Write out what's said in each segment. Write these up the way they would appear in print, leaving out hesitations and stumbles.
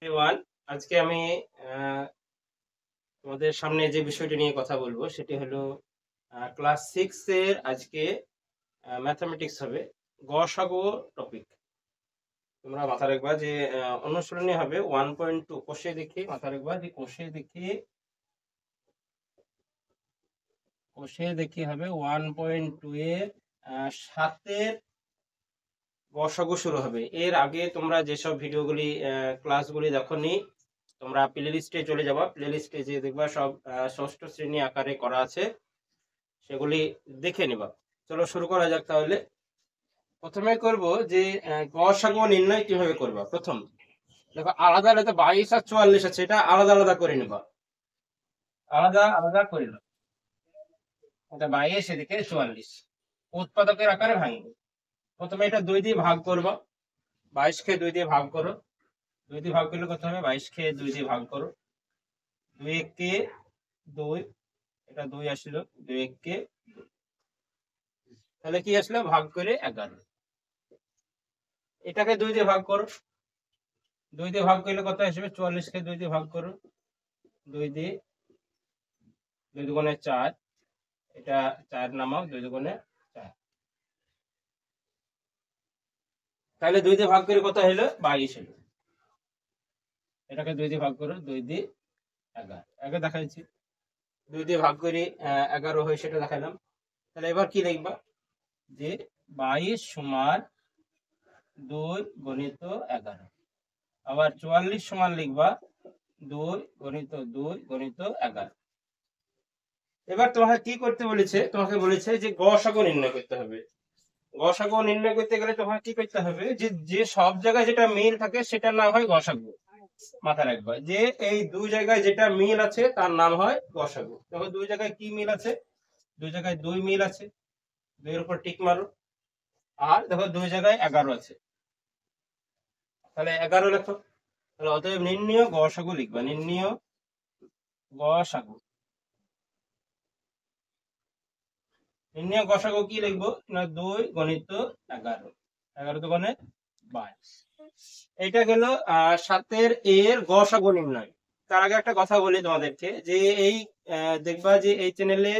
Everyone, আজকে আমি তোমাদের সামনে যে বিষয়টি নিয়ে কথা বলবো সেটি হলো ক্লাস 6 এর আজকে ম্যাথমেটিক্স হবে গসাগু টপিক। তোমরা মাথা রাখবা যে অনুশীলনী হবে 1.2 কোষে দেখি, মাথা রাখবা যে কোষে দেখি হবে 1.2 এর 7 গসাগু শুরু হবে। এর আগে তোমরা যেসব ভিডিওগুলি ক্লাসগুলি দেখোনি, তোমরা প্লে লিস্টে চলে যাবা। প্লে লিস্টে যে দেখবা সব ষষ্ঠ শ্রেণী আকারে করা আছে, সেগুলি দেখে নিবা। চলো শুরু করা যাক। তাহলে প্রথমে করব যে গসাগু নির্ণয় কিভাবে করবা। প্রথম দেখো, আলাদা আলাদা 22 আর 44 আছে, এটা আলাদা আলাদা করে নিবা, আলাদা আলাদা করে নাও। এটা 22, এদিকে 44, উৎপাদকের আকারে ভাঙবে। প্রথমে এটা 2 দিয়ে ভাগ করবা। 22 কে 2 দিয়ে ভাগ করো। 2 দিয়ে ভাগ করলে কত হবে? 22 কে 2 দিয়ে ভাগ করো। 2 কে 2, এটা 2 আসলো। 2 কে, তাহলে কি আসলো? ভাগ করে 11। এটাকে 2 দিয়ে ভাগ করো। 2 দিয়ে ভাগ করলে কত আসবে? 44 কে 2 দিয়ে ভাগ করো। 2 দিয়ে, 2 দুগুণে 4, এটা 4 নামাও, 2 দুগুণে 4। তাহলে 2 দিয়ে ভাগ করে কত হলো? 22 হলো। এটাকে 2 দিয়ে ভাগ করো। 2 দিয়ে 11, আগে দেখাইছি। 2 দিয়ে ভাগ করে 11 হয়, সেটা দেখালাম। তাহলে এবার কি লিখবা? যে 22 সমান 2 গণিত 11। আবার 44 সমান লিখবা 2 গণিত 2 গণিত 11। এবার তোমাকে কি করতে বলেছে? তোমাকে বলেছে যে গসাগু নির্ণয় করতে হবে। গসাগু নির্ণয় করতে গেলে তোমাকে কি করতে হবে? যে যে সব জায়গায় যেটা মিল থাকে সেটার নাম হয় গসাগু। মাথায় রাখবা যে এই দুই জায়গায় যেটা মিল আছে তার নাম হয় গসাগু। দেখো, দুই জায়গায় কি মিল আছে? দুই জায়গায় 2 মিল আছে, 2 এর উপর টিক মারো। আর দেখো, দুই জায়গায় 11 আছে, তাহলে 11 লেখো। তাহলে অতএব নির্ণয় গসাগু লিখবা। নির্ণয় গসাগু, নির্ণয় গসাগু কি লিখবো না? 2 গণিত 11, 11 দুগুণে 22। এটা গেল 7 এর গসাগু নির্ণয়। তার আগে একটা কথা বলি তোমাদেরকে, যে এই দেখবা যে এই চ্যানেলে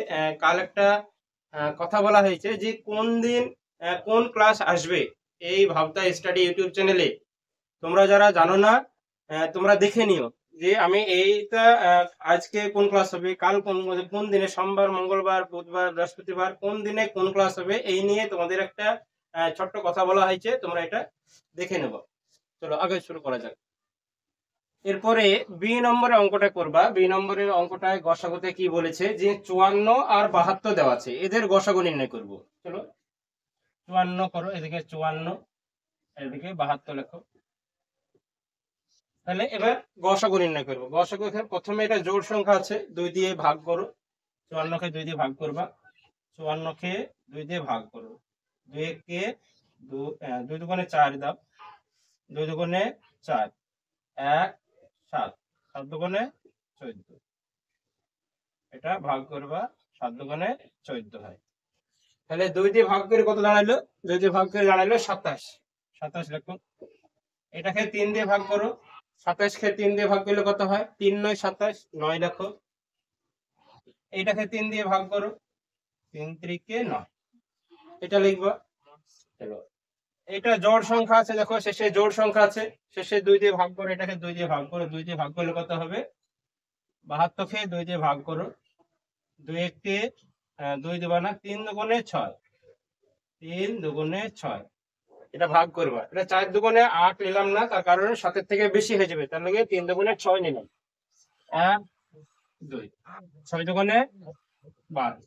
কাল একটা কথা বলা হয়েছে যে কোন দিন কোন ক্লাস আসবে এই ভাবতা স্টাডি ইউটিউব চ্যানেলে। তোমরা যারা জানো না, তোমরা দেখে নিও যে আমি এইটা আজকে কোন ক্লাস হবে, কাল কোন কোন দিনে, সোমবার, মঙ্গলবার, বুধবার, বৃহস্পতিবার, কোন দিনে কোন ক্লাস হবে, এই নিয়ে তোমাদের একটা ছোট্ট কথা বলা হয়েছে, তোমরা এটা দেখে নেবো। চলো আগে শুরু করা যাক। এরপরে বি নম্বরের অঙ্কটা করবা। বি নম্বরের অঙ্কটায় গসাগুতে কি বলেছে? যে 54 আর 72 দেওয়া আছে, এদের গসাগু নির্ণয় করব। চলো 54 করো, এদিকে 54, এদিকে 72 লেখো। তাহলে এবার গসাগু নির্ণয় করবো। গসাগু প্রথমে এটা জোড় সংখ্যা আছে, 2 দিয়ে ভাগ করো। 54 কে 2 দিয়ে ভাগ করবা। 54 কে 2 দিয়ে ভাগ করো। 2 কে 2 দুগুণে 4 দাও। 2 দুগুণে 4, 1 7, 7 দুগুণে 14, এটা ভাগ করবা। 7 দুগুণে 14 হয়। তাহলে 2 দিয়ে ভাগ করে কত দাঁড়াইলো? 2 দিয়ে ভাগ করে দাঁড়াইলো 27। 27 লেখো। এটাকে 3 দিয়ে ভাগ করো। 27 কে 3 দিয়ে ভাগ করলে কত হয়? 3 9 27, 9 লেখো। এইটাকে 3 দিয়ে ভাগ করো। 3 3 9, এটা লিখবা। চলো, এটা জোড় সংখ্যা আছে, দেখো শেষে জোড় সংখ্যা আছে, শেষে 2 দিয়ে ভাগ করো। এটাকে 2 দিয়ে ভাগ করো। 2 দিয়ে ভাগ করলে কত হবে? 72 কে 2 দিয়ে ভাগ করো। 2 কে 2 দেবা না, 3 দুগুণে 6, 3 দুগুণে 6, এটা ভাগ করবা। এটা 4 দুগুণে 8 নিলাম না, তার কারণে 7 থেকে বেশি হয়ে যাবে, তার লাগে 3 দুগুণে 6 নিলাম। 1 2, 6 দুগুণে 12।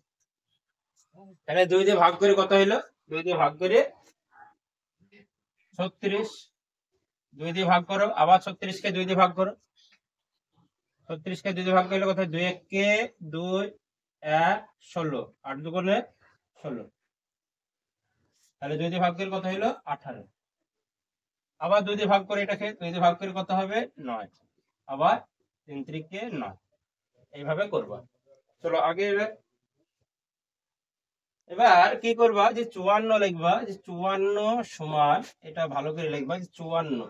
তাহলে 2 দিয়ে ভাগ করে কত হইলো? 2 দিয়ে ভাগ করে 36। 2 দিয়ে ভাগ করো, আবার 36 কে 2 দিয়ে ভাগ করো। 36 কে 2 দিয়ে ভাগ করলে কত? 2 কে 2, 1 16, 8 দুগুণে 16, তাহলে 2 দিয়ে ভাগ করে কত হইলো? 18। আবার 2 দিয়ে ভাগ করে, এটাকে 2 দিয়ে ভাগ করে কত হবে? 9। আবার 3 3 9, এইভাবে করবা। চলো আগে এবার কি করবা? যে 54 লিখবা। যে 54 সমান, এটা ভালো করে লিখবা, যে 54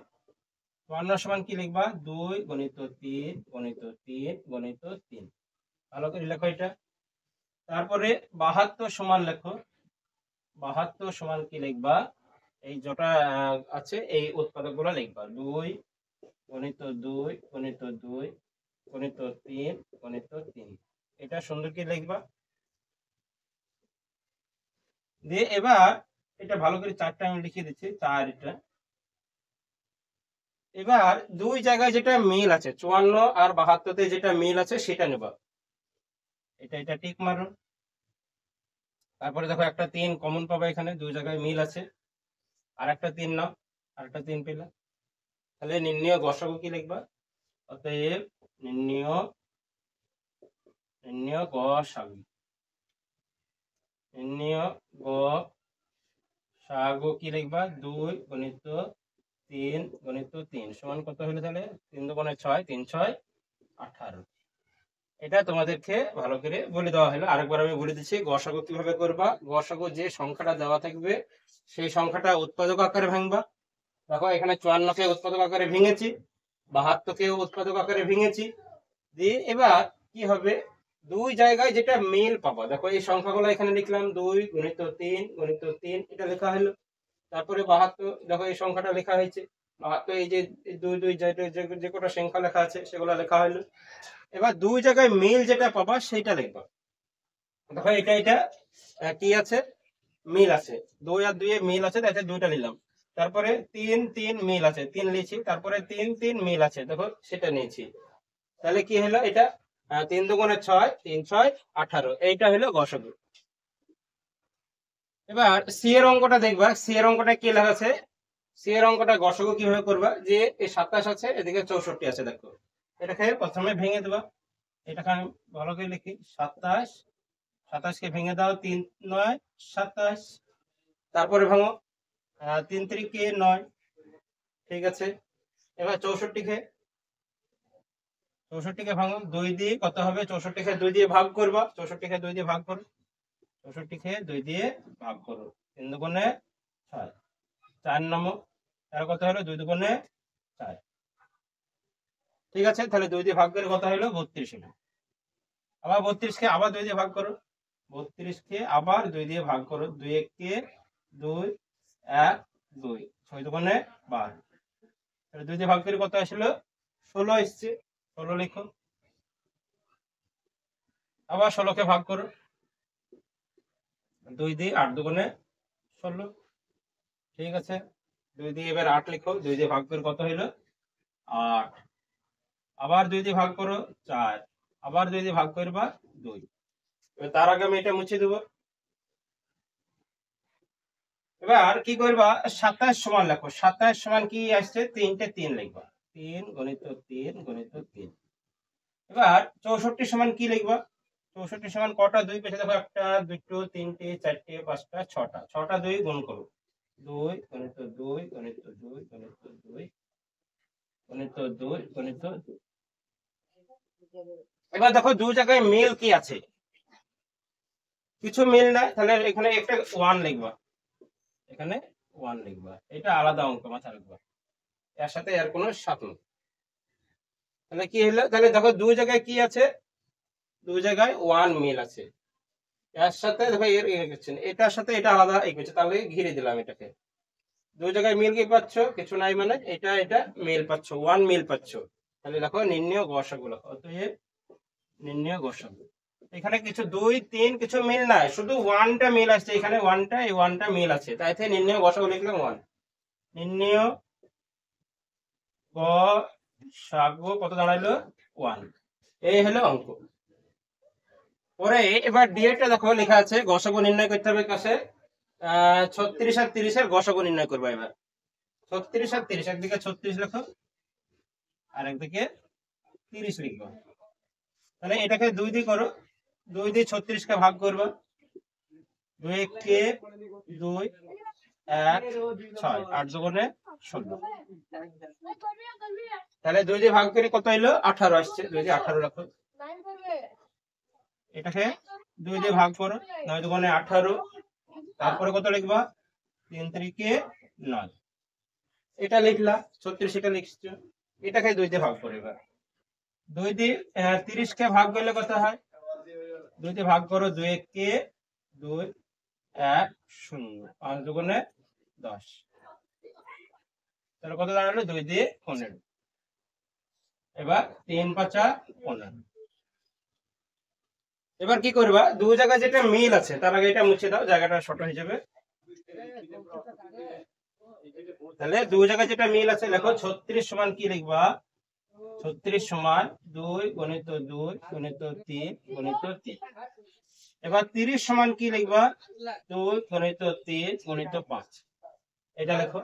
54 সমান কি লিখবা 2 গণিত 3 গণিত 3 গণিত 3। ভালো করে লেখো এটা। তারপরে 72 সমান লেখো। 72 সমান কি লিখবা, এই যেটা আছে এই উৎপাদকগুলো লিখবা। 2 গণিত 2 গণিত 2 গণিত 3 গণিত 3। এটা সুন্দর কি লিখবা। দিয়ে এবার এটা ভালো করে চারটা আমি লিখে দিচ্ছি, 4 এটা। এবার দুই জায়গায় যেটা মিল আছে 54 আর 72 তে যেটা মিল আছে সেটা নেবা। এটা টিক মারো। তারপরে দেখো একটা 3 কমন পাবে, এখানে দুই জায়গায় মিল আছে। আর একটা 3 নাও, আর একটা 3 পেলে। তাহলে নির্ণয় গসাগু কি লিখবা, অতএব নির্ণয় গসাগু, নির্ণয় গসাগু কি লিখবা 2 গণিত 3 গণিত 3 সমান কত হলো, তাহলে 3 দুগুণে 6, 3 6 18। এটা তোমাদেরকে ভালো করে বলে দেওয়া হলো। আরেকবার আমি বলে দিচ্ছি গসাগু কিভাবে করবা। গসাগু যে সংখ্যাটা দেওয়া থাকবে সেই সংখ্যাটা উৎপাদক আকারে ভাঙবা। দেখো এখানে 54 কে উৎপাদক আকারে ভেঙেছি, 72 কে উৎপাদক আকারে ভেঙেছি। দিয়ে এবার কি হবে, দুই জায়গায় যেটা মিল পাবা, দেখো এই সংখ্যাগুলো এখানে লিখলাম 2 গণিত 3 গণিত 3 এটা লেখা হলো। তারপরে 72 দেখো এই সংখ্যাটা লেখা হয়েছে। 72 এই যে 2 2 যে কটা সংখ্যা লেখা আছে সেগুলো লেখা হলো। এবার দুই জায়গায় মিল যেটা পাবা সেটা লিখবা। দেখো এটা কি আছে, মিল আছে, 2 আর 2 এ মিল আছে, তাই দুইটা নিলাম। তারপরে 3 3 মিল আছে, 3 নিয়েছি। তারপরে 3 3 মিল আছে, দেখো সেটা নিয়েছি। তাহলে কি হলো এটা, 3 দুগুণে 6, 3 6 18। এইটা হলো গসাগু। এবার সি এর অঙ্কটা দেখবা। সি এর অঙ্কটা কি লেখা আছে, সি এর অঙ্কটা গসাগু কিভাবে করবা, যে এই 27 আছে এদিকে 64 আছে, দেখো এটাকে প্রথমে ভেঙে দেবা। এটাকে আমি ভালো করে লিখি, 27 27 কে ভেঙে দাও, 3 9 27। তারপরে ভাঙো, 3 3 কে 9, ঠিক আছে। এবার 64 কে ভাঙো, 2 দিয়ে কত হবে, 64 কে 2 দিয়ে ভাগ করবা। 64 কে 2 দিয়ে ভাগ করো, 64 কে 2 দিয়ে ভাগ করো। 3 দুগুণে 6, 4 নম্বর, তার কত হলো 2 দুগুণে 4, ঠিক আছে। তাহলে 2 দিয়ে ভাগ করে কত হলো 32 হলো। আবার 32 কে আবার 2 দিয়ে ভাগ করো, 32 কে আবার 2 দিয়ে ভাগ করো। 2 1 কে 2 1 2, 6 দুগুণে 12। তাহলে 2 দিয়ে ভাগ করে কত আসলো 16 এসছে, 16 লিখো। আবার 16 কে ভাগ করো, 2 দিয়ে 8 দুগুণে 16, ঠিক আছে। 2 দিয়ে এবার 8 লিখো, 2 দিয়ে ভাগ করে কত হলো 8। আবার 2 দিয়ে ভাগ করো 4, আবার 2 দিয়ে ভাগ করবা 2। এবার তার আগে আমি এটা মুছে দেবো। এবার কি করবা, 27 সমান লেখো। 27 সমান কি আসছে, 3টে 3 লিখবা, 3 গণিত 3 গণিত 3। এবার 64 সমান কি লিখবা, 64 সমান কটা 2 পেয়েছে, দেখো 1 2 3 4 5 6টা, 6টা 2 গুণ করো, 2 গণিত 2 গণিত 2 গণিত 2 গণিত 2 গণিত 2। এবার দেখো দুই জায়গায় মিল কি আছে, কিছু মিল নাই, তাহলে এখানে একটা 1 লিখবা, এখানে 1 লিখবা। এটা আলাদা অঙ্ক, মাথা রাখবা, এর সাথে এর কোনো সাথ নেই। তাহলে কি হলো, তাহলে দেখো দুই জায়গায় কি আছে, দুই জায়গায় 1 মিল আছে। এর সাথে দেখো এটার সাথে এটা আলাদা করছে, তাহলে ঘিরে দিলাম এটাকে। দুই জায়গায় মিল কি পাচ্ছ, কিছু নাই, মানে এটা মিল পাচ্ছ, 1 মিল পাচ্ছ। তাহলে দেখো নির্ণয় গসাগু, অতএব নির্ণয় গসাগু। এখানে কিছু 2 3 কিছু মিল নাই, শুধু 1টা মিল আসছে, এখানে 1টা এই 1টা মিল আছে, তাই থেকে নির্ণয় গসাগু লিখলাম 1। নির্ণয় গসাগু কত দাঁড়াইলো 1। এই হলো অঙ্ক। পরে এবার ডিএটা দেখো লেখা আছে গসাগু নির্ণয় করতে হবে কাছে, 36 আর 30 এর গসাগু নির্ণয় করবা। এবার 36 আর 30, একদিকে 36 লেখো আর একদিকে 30 লিখবো। তাহলে এটাকে 2 দিয়ে করো, 2 দিয়ে 36 কে ভাগ করবা, 2 1 কে 2 1 6, 8 দুগুণে 16। তাহলে 2 দিয়ে ভাগ করে কত হলো 18 আসছে, 2 দিয়ে 18 রাখো। এটাকে 2 দিয়ে ভাগ করো, 9 দুগুণে 18। তারপরে কত লিখবা, 3 3 কে 9। এটা লিখলা 36 এটা লিখছো, এটাকে 2 দিয়ে ভাগ করে। এবার 2 দিয়ে 30 কে ভাগ করলে কত হয়? 2 দিয়ে ভাগ করো, 2 1 কে 2 1 0, 5 দুগুণে 10, তাহলে কত দাঁড়ালো? 2 দিয়ে 15। এবার 3 5 15। এবার কি করবা, দুই জায়গায় যেটা মিল আছে তার আগে এটা মুছে দাও, জায়গাটা ছোট হয়ে যাবে। তাহলে দুই জায়গায় যেটা মিল আছে লেখো 36 সমান কি লিখবা? 36 সমান 2 গুণিত 2 গুণিত 3 গুণিত 3। এবার 30 সমান কি লিখবা? 2 গুণিত 3 গুণিত 5। এটা লেখো।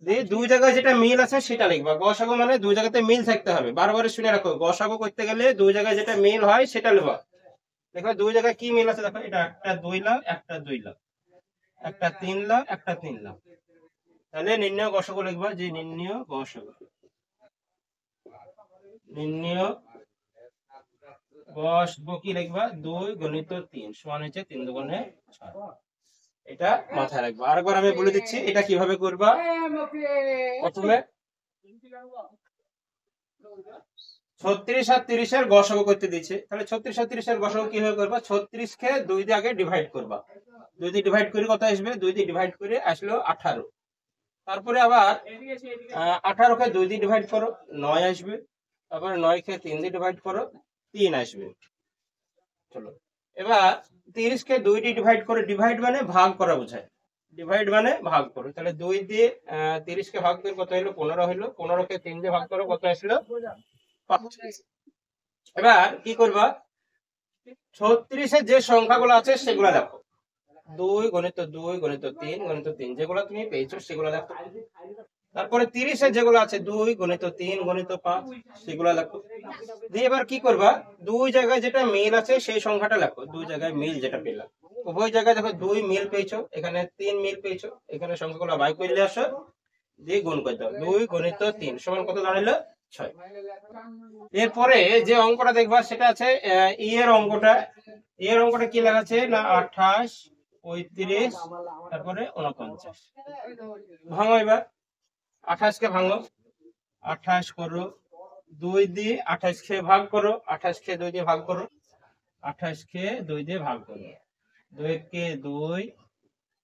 দিয়ে দুই জায়গায় যেটা মিল আছে সেটা লিখবা। গসাগু মানে দুই জায়গাতে মিল থাকতে হবে, বারবার শুনে রাখো। গসাগু করতে গেলে দুই জায়গায় যেটা মিল হয় সেটা লিখবা। দেখো দুই জায়গায় কি মিল আছে, দেখো এটা একটা 2 লাখ, একটা 2 লাখ, একটা 3 লাখ, একটা 3 লাখ। তাহলে নির্ণয় গসাগু লিখবা, যে নির্ণয় গসাগু, নির্ণয় গসাগু কি লিখবা? 2 গুণিত 3 সমান হচ্ছে 3 দুগুণে 6। এটা মাথায় রাখবা। আরেকবার আমি বলে দিচ্ছি এটা কিভাবে করবা। প্রথমে 36 আর 30 এর গসাগু করতে দিয়েছে, তাহলে 36 আর 30 এর গসাগু কিভাবে করবা? 36 কে 2 দিয়ে আগে ডিভাইড করবা। 2 দিয়ে ডিভাইড করে কত আসবে? 2 দিয়ে ডিভাইড করে আসলো 18। তারপরে আবার 18 কে 2 দিয়ে ডিভাইড করো, 9 আসবে। তারপরে 9 কে 3 দিয়ে ডিভাইড করো, 3 আসবে। চলো এবার 30 কে 2 দিয়ে ডিভাইড করে, ডিভাইড মানে ভাগ করা বোঝায়, ডিভাইড মানে ভাগ করো। তাহলে 2 দিয়ে 30 কে ভাগ করে কত হলো? 15 হলো। 15 কে 3 দিয়ে ভাগ করো, কত আসলো? 5। এবার কি করবা? 36 এর যে সংখ্যাগুলো আছে সেগুলো দেখো, 2 গুণিত 2 গুণিত 3 গুণিত 3 যেগুলো তুমি পেয়েছো সেগুলো দেখো। তারপরে 30 এর যেগুলো আছে 2 গুণিত 3 গুণিত 5 সেগুলো লেখো। দিয়ে এবার কি করবা? দুই জায়গায় যেটা মিল আছে সেই সংখ্যাটা লেখো। দুই জায়গায় মিল যেটা পেলাম, উভয় জায়গায় দেখো 2 মিল পেয়েছো, এখানে 3 মিল পেয়েছো, এখানে সংখ্যাগুলো বাই করলে আসো, দিয়ে গুণ করে দাও। 2 গুণিত 3 সমান কত দাঁড়ালো? 6। এরপরে যে অঙ্কটা দেখবা সেটা আছে ই এর অঙ্কটা। ই এর অঙ্কটা কি লেখা আছে না? 28 35 তারপরে 49। ভাঙো এবার, 28 কে ভাঙো, 28 করো 2 দিয়ে, 28 কে ভাগ করো, 28 কে 2 দিয়ে ভাগ করো, 28 কে 2 দিয়ে ভাগ করো, 2 কে 2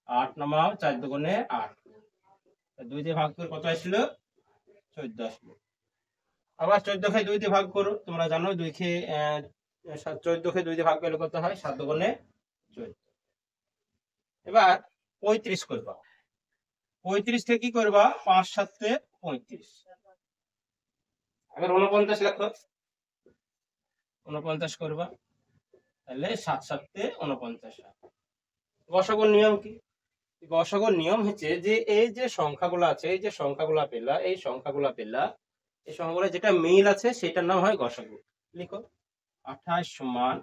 8 নামাও, 4 দুগুণে 8, 2 দিয়ে ভাগ করে কত আসলো? 14 আসলো। আবার 14 কে 2 দিয়ে ভাগ করো, তোমরা জানো 2 কে 14 কে 2 দিয়ে ভাগ করলে কত হয়? 7 দুগুণে 14। এবার 35 করবা। 35 কে কি করবা? 5 7 তে 35। এবার 49 লেখো, 49 করবা, তাহলে 7 7 তে 49। গসাগুর নিয়ম কি? গসাগুর নিয়ম হচ্ছে যে এই যে সংখ্যাগুলো আছে, এই যে সংখ্যাগুলো পেলা, এই সংখ্যাগুলো পেলা, এই সংখ্যাগুলো যেটা মিল আছে সেটার নাম হয় গসাগু। লিখো 28 সমান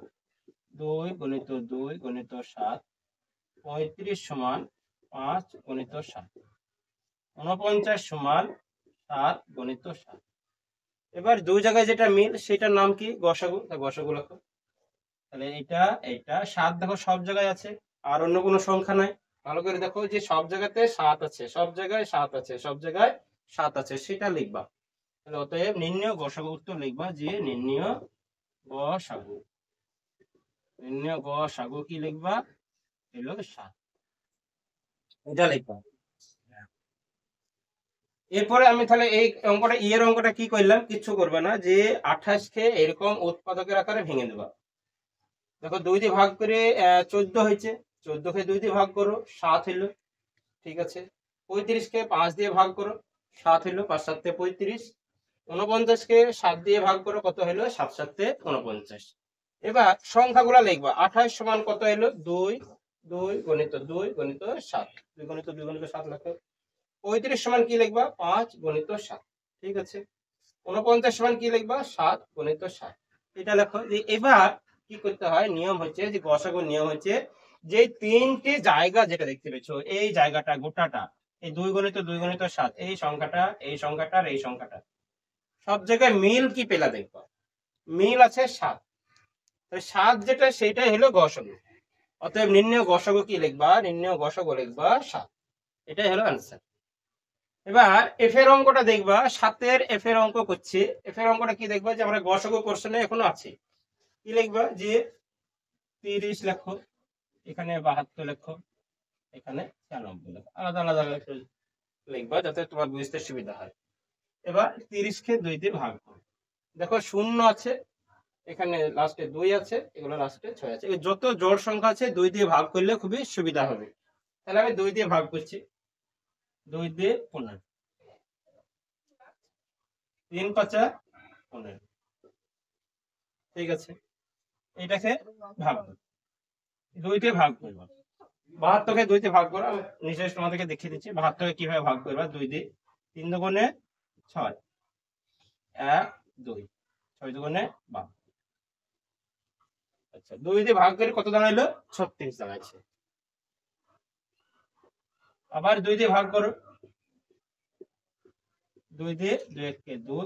2 গুণিত 2 গুণিত 7, 35 সমান 5 গুণিত 7, 49 সমান 7 গুণিত 7। এবার দুই জায়গায় যেটা মিল সেটার নাম কি? গসাগু। তা গসাগু লেখো। তাহলে এটা 7 দেখো সব জায়গায় আছে, আর অন্য কোনো সংখ্যা নাই। ভালো করে দেখো যে সব জায়গাতে 7 আছে, সব জায়গায় 7 আছে, সব জায়গায় 7 আছে, সেটা লিখবা। তাহলে অতএব নির্ণয় গসাগু উত্তর লিখবা, যে নির্ণয় গসাগু, নির্ণয় গসাগু কি লিখবা? হলো 7, এটা লিখবা। এরপরে আমি তাহলে এই অঙ্কটা এর অঙ্কটা কি করলাম? কিচ্ছু করবে না, যে 28 কে এরকম উৎপাদকের আকারে ভেঙে দেবা। দেখো 2 দিয়ে ভাগ করে 14 হয়েছে, 14 কে 2 দিয়ে ভাগ করো, 7 হলো। ঠিক আছে, 35 কে 5 দিয়ে ভাগ করো, 7 হলো, 5 7 তে 35। 49 কে 7 দিয়ে ভাগ করো, কত হলো? 7 7 তে 49। এবার সংখ্যাগুলো লিখবা। 28 সমান কত হলো? 2 2 গুণিত 2 গুণিত 7, 2 গুণিত 2 গুণিত 7 লেখো। 35 সমান কি লিখবা? 5 গুণিত 7। ঠিক আছে, 49 সমান কি লিখবা? 7 গুণিত 7। এটা লেখো। যে এবার কি করতে হয়, নিয়ম হচ্ছে যে গসাগুর নিয়ম হচ্ছে যে তিনটি জায়গা যেটা দেখতে পেয়েছো, এই জায়গাটা গোটাটা, এই 2 গুণিত 2 গুণিত 7, এই সংখ্যাটা, এই সংখ্যাটা আর এই সংখ্যাটা, সব জায়গায় মিল কি পেলা দেখবা? মিল আছে 7। তাহলে 7 যেটা সেটাই হলো গসাগু। অতএব নির্ণয় গসাগু কি লিখবা? নির্ণয় গসাগু লিখবা 7। এটাই হলো আনসার। এবার এফ এর অঙ্কটা দেখবা, 7 এফ এর অঙ্ক করছি। এফ এর অঙ্কটা কি দেখবা, যে আমরা গসাগু কোশ্চেনে এখনো আছে। কি লিখবা, যে 30 লেখো, এখানে 72 লেখো, এখানে 96 লেখো, আলাদা আলাদা লিখবা যাতে তোমার বুঝতে সুবিধা হয়। এবার 30 কে 2 দিয়ে ভাগ করো। দেখো 0 আছে, এখানে লাস্টে 2 আছে, এগুলো লাস্টে 6 আছে। এই যত জোড় সংখ্যা আছে 2 দিয়ে ভাগ করলে খুবই সুবিধা হবে। তাহলে আমি 2 দিয়ে ভাগ করছি, 2 দিয়ে 15, 3 5 15। ঠিক আছে, এটাকে ভাগ করো, 2 দিয়ে ভাগ করবো। 72 কে 2 দিয়ে ভাগ করো, আমি নিচে তোমাদেরকে দেখিয়ে দিচ্ছি 72 কে কিভাবে ভাগ করবা। 2 দিয়ে 3 দুগুণে 6, 1 2, 6 দুগুণে 12। আচ্ছা, 2 দিয়ে ভাগ করে কত দাঁড়াইলো, 36 দাঁড়াইছে। আবার 2 দিয়ে ভাগ করো, 2 দিয়ে 2 কে 2,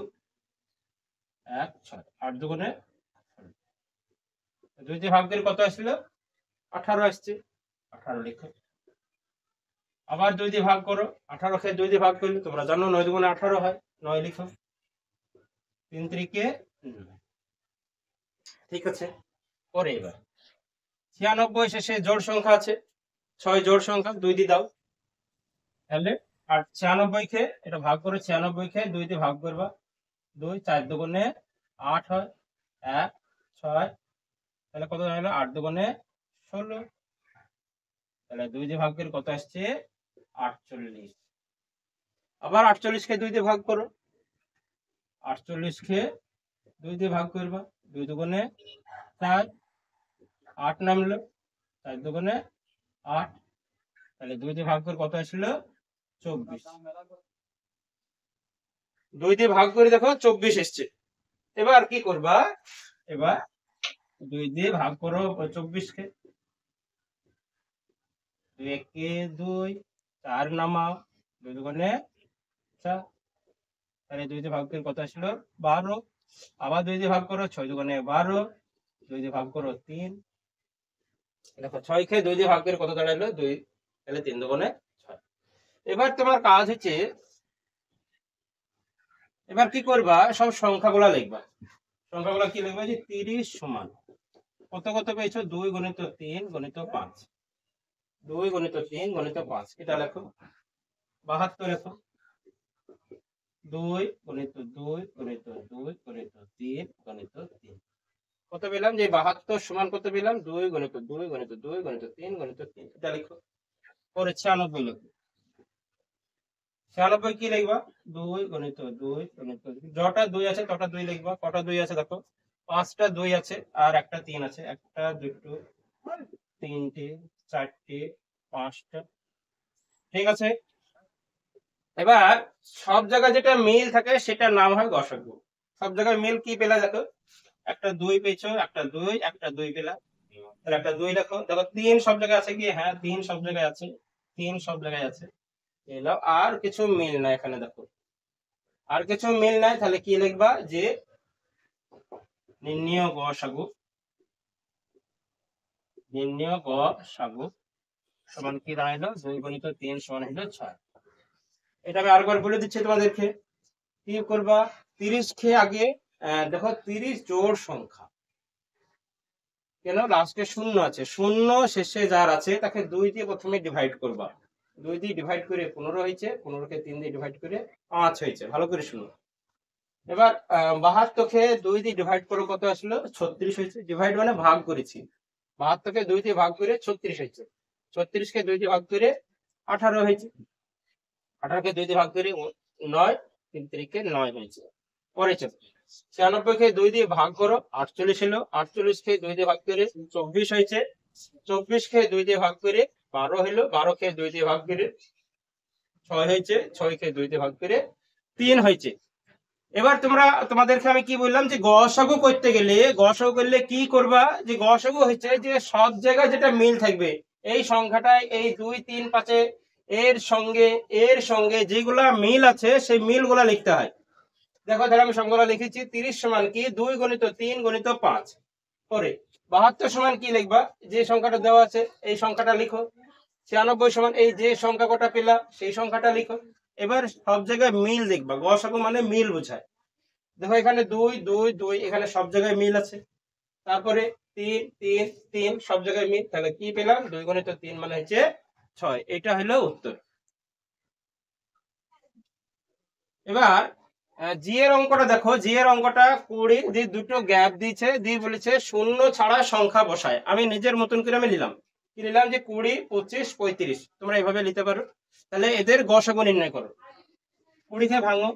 1 6, 8 দুগুণে 2 দিয়ে ভাগ করে কত আসলো, 18 আসছে, 18 লিখো। আবার 2 দিয়ে ভাগ করো, 18 কে 2 দিয়ে ভাগ করলে তোমরা জানো 9 দুগুণে 18 হয়, 9 লিখো। 3 3 9। ঠিক আছে, পরে এবার 96 শেষে জোড় সংখ্যা আছে, 6 জোড় সংখ্যা, 2 দিয়ে দাও। তাহলে আর 96 কে এটা ভাগ করে, 96 কে 2 দিয়ে ভাগ করবা, 2 4 দুগুণে 8 হয়, 1 6, তাহলে কত দাঁড়ালো, 8 দুগুণে 16। তাহলে 2 দিয়ে ভাগ করে কত আসছে, 48। আবার 48 কে 2 দিয়ে ভাগ করো, 48 কে 2 দিয়ে ভাগ করবা, 2 দুগুণে 4, 8 নামলো, 4 দুগুণে 8, তাহলে 2 দিয়ে ভাগ করে কত আসলো, 24। 2 দিয়ে ভাগ করে দেখো 24 এসছে। এবার কি করবা, এবার 2 দিয়ে ভাগ করো 24 কে, 2 কে 2, 4 নামাও, 2 দুগুণে 4, তাহলে 2 দিয়ে ভাগ করে কত আসলো, 12। আবার 2 দিয়ে ভাগ করো, 6 দুগুণে 12, 2 দিয়ে ভাগ করো 3। দেখো 6 কে 2 দিয়ে ভাগ করে কত দাঁড়ালো, 2, তাহলে 3 দুগুণে 6। এবার তোমার কাজ হচ্ছে, এবার কি করবা, সব সংখ্যাগুলা লিখবা। সংখ্যাগুলা কি লিখবা, যে 30 সমান কত কত পেয়েছো, 2 গুণিত 3 গুণিত 5, 2 গুণিত 3 গুণিত 5, এটা লেখো। 72 লেখো, 2 গুণিত 2 গুণিত 2 গুণিত 3 গুণিত 3, কত পেলাম, যে 72 সমান কত পেলাম, 2 গুণিত 2 গুণিত 2 গুণিত 3 গুণিত 3, এটা লিখো। পরে 96 লিখো, 96 কি লিখবা, 2 গুণিত 2 গুণিত, যটা 2 আছে তটা 2 লিখবা। কটা 2 আছে দেখো, 5টা 2 আছে আর একটা 3 আছে, একটা দুটো তিনটে চারটে 5টা। ঠিক আছে, এবার সব জায়গায় যেটা মিল থাকে সেটার নাম হয় গসাগু। সব জায়গায় মিল কি পেলা দেখো, একটা 2 পেয়েছো, একটা 2, একটা 2 পেলা, তাহলে একটা 2 লেখো। দেখো 3 সব জায়গায় আছে কি, হ্যাঁ 3 সব জায়গায় আছে, 3 সব জায়গায় আছে। এলাও, আর কিছু মিল নাই এখানে দেখো, আর কিছু মিল নাই, তাহলে কি লিখবা, যে নির্ণয় গসাগু, নির্ণয় গসাগু সমান কি দাঁড়াইলো, 2 গুণিত 3 সমান হলো 6। এটা আমি আরেকবার বলে দিচ্ছি তোমাদেরকে, কি করবা, 30 কে আগে দেখো 30 জোড় সংখ্যা, কেন লাস্টে 0 আছে, 0 শেষে যার আছে তাকে 2 দিয়ে প্রথমে ডিভাইড করবা। 2 দিয়ে ডিভাইড করে 15 হয়েছে, 15 কে 3 দিয়ে ডিভাইড করে 5 হয়েছে। ভালো করে শুনো। এবার 72 কে 2 দিয়ে ডিভাইড করে কত আসলো, 36 হয়েছে। ডিভাইড মানে ভাগ করেছি, 72 কে 2 দিয়ে ভাগ করে 36 হয়েছে। 36 কে 2 দিয়ে ভাগ করে 18 হয়েছে। 18 কে 2 দিয়ে ভাগ করে 9, 3 3 9 হয়েছে। পরে 96 কে 2 দিয়ে ভাগ করো, 48 হলো। 48 কে 2 দিয়ে ভাগ করে 24 হয়েছে। 24 কে 2 দিয়ে ভাগ করে 12 হলো। 12 কে 2 দিয়ে ভাগ করে 6 হয়েছে। 6 কে 2 দিয়ে ভাগ করে 3 হয়েছে। এবার তোমাদেরকে আমি কি বললাম, যে গসাগু করতে গেলে, গসাগু করলে কি করবা, যে গসাগু হচ্ছে যে সব জায়গায় যেটা মিল থাকবে, এই সংখ্যাটায় এই 2 3 5 এর সঙ্গে যেগুলা মিল আছে সেই মিলগুলা লিখতে হয়। দেখো তাহলে আমি সংখ্যাগুলো লিখেছি, 30 সমান কি, 2 গুণিত 3 গুণিত 5। পরে 72 সমান কি লিখবা, যে সংখ্যাটা দেওয়া আছে এই সংখ্যাটা লিখো। 96 সমান এই যে সংখ্যা কটা পেলা সেই সংখ্যাটা লিখো। এবার সব জায়গায় মিল দেখবা, গসাগু মানে মিল বোঝায়। দেখো এখানে 2 2 2, এখানে সব জায়গায় মিল আছে। তারপরে 3 3 3, সব জায়গায় মিল। তাহলে কি পেলাম? 2 গুণিত 3 মানে হচ্ছে 6। এটা হলো উত্তর। এবার জি এর অঙ্কটা দেখো। জি এর অঙ্কটা 20 দিয়ে দুটো গ্যাপ দিয়েছে, দিয়ে বলেছে শূন্য ছাড়া সংখ্যা বসায়। আমি নিজের মতন করে আমি নিলাম, কি নিলাম যে 20 25 35, তোমরা এইভাবে নিতে পারো। তাহলে এদের গসাগু নির্ণয় করো। 20 কে ভাঙো,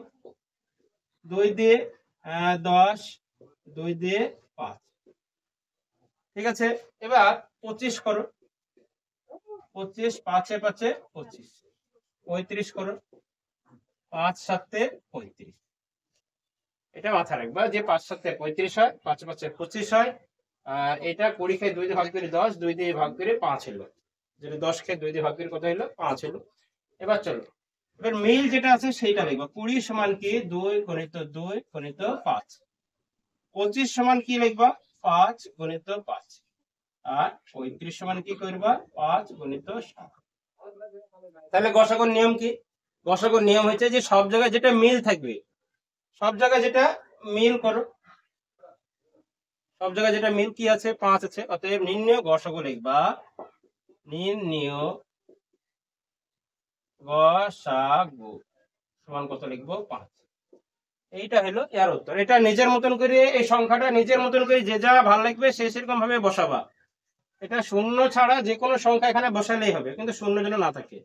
2 দিয়ে 10, 2 দিয়ে 5, ঠিক আছে। এবার 25 করো, 25 5 এ 5 এ 25, 35 করো, 5 7 এ 35। এটা মাথায় রাখবা যে 5 7 এ 35 হয়, 5 5 এ 25 হয়। আর এটা 20 কে 2 দিয়ে ভাগ করে 10, 2 দিয়ে ভাগ করে 5 হলো। যেটা 10 কে 2 দিয়ে ভাগ করে কত হলো? 5 হলো। এবার চলো, এবার মিল যেটা আছে সেইটা লিখবা। 20 সমান কি? 2 গুণিত 2 গুণিত 5। 25 সমান কি লিখবা? 5 গুণিত 5। আর 35 সমান কি করবা? 5 গুণিত 7। তাহলে গসাগুর নিয়ম কি? গসাগুর নিয়ম হচ্ছে যে সব জায়গায় যেটা মিল থাকবে, সব জায়গায় যেটা মিল করো। সব জায়গায় যেটা মিল কি আছে? 5 আছে। অতএব নির্ণয় গসাগু লিখবা, নির্ণয় গসাগু সমান কত লিখবো? 5। এইটা হলো এর উত্তর। এটা নিজের মতন করে, এই সংখ্যাটা নিজের মতন করে যে যা ভালো লাগবে সে সেরকম ভাবে বসাবা। এটা শূন্য ছাড়া যে কোনো সংখ্যা এখানে বসালেই হবে, কিন্তু শূন্য যেন না থাকে।